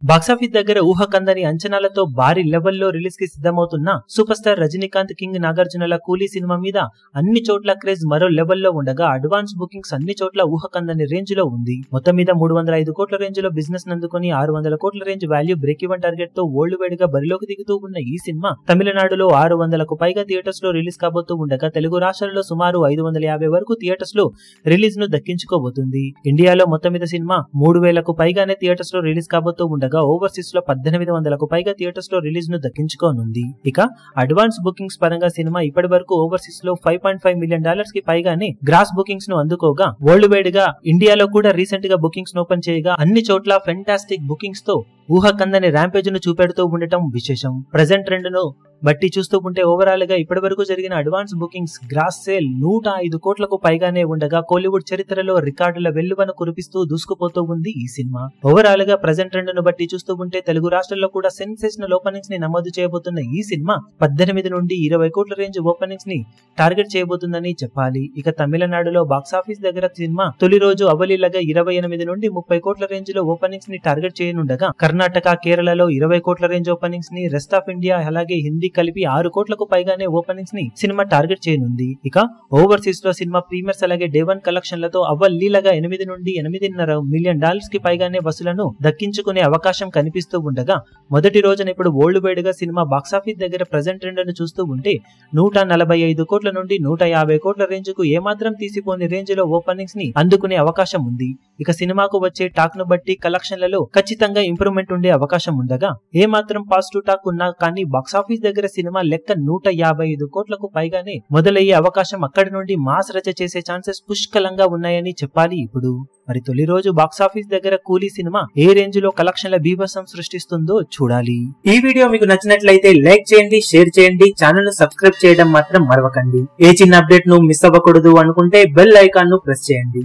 Box office దగ్గర ఊహకందని అంచనాలతో భారీ లెవెల్లో రిలీజ్ కి సిద్ధమవుతున్న సూపర్ స్టార్ రజనీకాంత్, కింగ్ నాగార్జునల కూలీ సినిమా మీద అన్ని చోట్ల క్రేజ్ మరో లెవెల్లో ఉండగా అడ్వాన్స్ బుకింగ్స్ అన్ని చోట్ల ఊహకందని రేంజ్ లో ఉంది. మొత్తం మీద 305 కోట్ల రేంజ్ లో బిజినెస్ నందుకొని 600 కోట్ల range value break even target తో వరల్డ్ వైడ్ గా బరిలోకి దిగుతూ ఉన్న ఈ సినిమా తమిళనాడులో 600కు పైగా థియేటర్స్ లో రిలీజ్ కాబోతూ ఉండగా తెలుగు రాష్ట్రాల్లో సుమారు 550 వరకు థియేటర్స్ లో రిలీజ్ ను దక్కించుకోబోతుంది. ఇండియాలో మొత్తం మీద సినిమా 3000కు పైగానే థియేటర్స్ లో రిలీజ్ కాబోతూ ఉండగా ఓవర్సీస్ లో 1800కు పైగా థియేటర్స్ లో రిలీజ్ ను దక్కించుకోనుంది. ఇక అడ్వాన్స్ బుకింగ్స్ పరంగా సినిమా ఇప్పటి వరకు ఓవర్సీస్ లో $5.5 మిలియన్ కి పైగానే గ్రాస్ బుకింగ్స్ ను అందుకోగా వరల్డ్ వైడ్ గా ఇండియాలో కూడా రీసెంట్ గా బుకింగ్స్ ఓపెన్ చేయగా అన్ని చోట్ల ఫెంటాస్టిక్ బుకింగ్స్ తో ఊహకందని ర్యాంపేజ్ ను చూపెడుతూ ఉండటం విశేషం. ప్రెజెంట్ ట్రెండ్ ను బట్టి చూస్తూ ఉంటే ఓవరాల్ గా ఇప్పటి వరకు జరిగిన అడ్వాన్స్ బుకింగ్స్ గ్రాస్ సేల్ 105 కోట్లకు పైగానే ఉండగా కోలీవుడ్ చరిత్రలో రికార్డుల వెల్లువను కురిపిస్తూ దూసుకుపోతూ ఉంది ఈ సినిమా. ఓవరాల్ గా ప్రెజెంట్ ట్రెండ్ ను బట్టి చూస్తూ ఉంటే తెలుగు రాష్ట్రాల్లో కూడా సెన్సేషనల్ ఓపెనింగ్స్ ని నమోదు చేయబోతున్న ఈ సినిమా 18 నుండి 20 కోట్ల రేంజ్ ఓపెనింగ్స్ ని టార్గెట్ చేయబోతుందని చెప్పాలి. ఇక తమిళనాడులో బాక్సాఫీస్ దగ్గర సినిమా తొలి రోజు అవలీలగా 28 నుండి 30 కోట్ల రేంజ్ లో ఓపెనింగ్స్ ని టార్గెట్ చేయనుండగా కర్ణాటక, కేరళలో 20 కోట్ల రేంజ్ ఓపెనింగ్స్ ని, రెస్ట్ ఆఫ్ ఇండియా అలాగే హిందీ కలిపి 6 కోట్లకు పైగానే ఓపెనింగ్స్ ని సినిమా టార్గెట్ చేయనుంది. ఇక ఓవర్సీస్ లో సినిమా ప్రీమియర్స్ అలాగే డే 1 కలెక్షన్లతో అవలీలగా 8 నుండి 8.5 మిలియన్ డాలర్స్ కి పైగానే వసూలను దక్కించుకునే అవకాశం కనిపిస్తూ ఉండగా మొదటి రోజున ఇప్పుడు వరల్డ్ వైడ్ గా సినిమా బాక్సాఫీస్ దగ్గర ప్రెజెంట్ ట్రెండ్ ను చూస్తూ ఉంటే 145 కోట్ల నుండి 150 కోట్ల రేంజ్ కు ఏమాత్రం తీసిపోని రేంజ్ లో ఓపెనింగ్స్ ని అందుకునే అవకాశం ఉంది. ఇక సినిమాకు వచ్చే టాక్ ను బట్టి కలెక్షన్లలో ఖచ్చితంగా ఇంప్రూవ్మెంట్ ఉండే అవకాశం ఉండగా ఏమాత్రం పాజిటివ్ టాక్ ఉన్నా కానీ బాక్సాఫీస్ దగ్గర సినిమా లెక్క 155 కోట్లకు పైగానే మొదలయ్యే అవకాశం, అక్కడి నుండి మాస్ రచ చేసే ఛాన్సెస్ పుష్కలంగా ఉన్నాయని చెప్పాలి. ఇప్పుడు మరి తొలి రోజు బాక్సాఫీస్ దగ్గర కూలీ సినిమా ఏ రేంజ్ లో కలెక్షన్ల బీభత్సం సృష్టిస్తుందో చూడాలి. ఈ వీడియో మీకు నచ్చినట్లయితే లైక్ చేయండి, షేర్ చేయండి, ఛానల్ ను సబ్స్క్రైబ్ చేయడం మాత్రం మరవకండి. ఏ చిన్న అప్డేట్ ను మిస్ అవ్వకూడదు అనుకుంటే బెల్ ఐకాన్ ను ప్రెస్ చేయండి.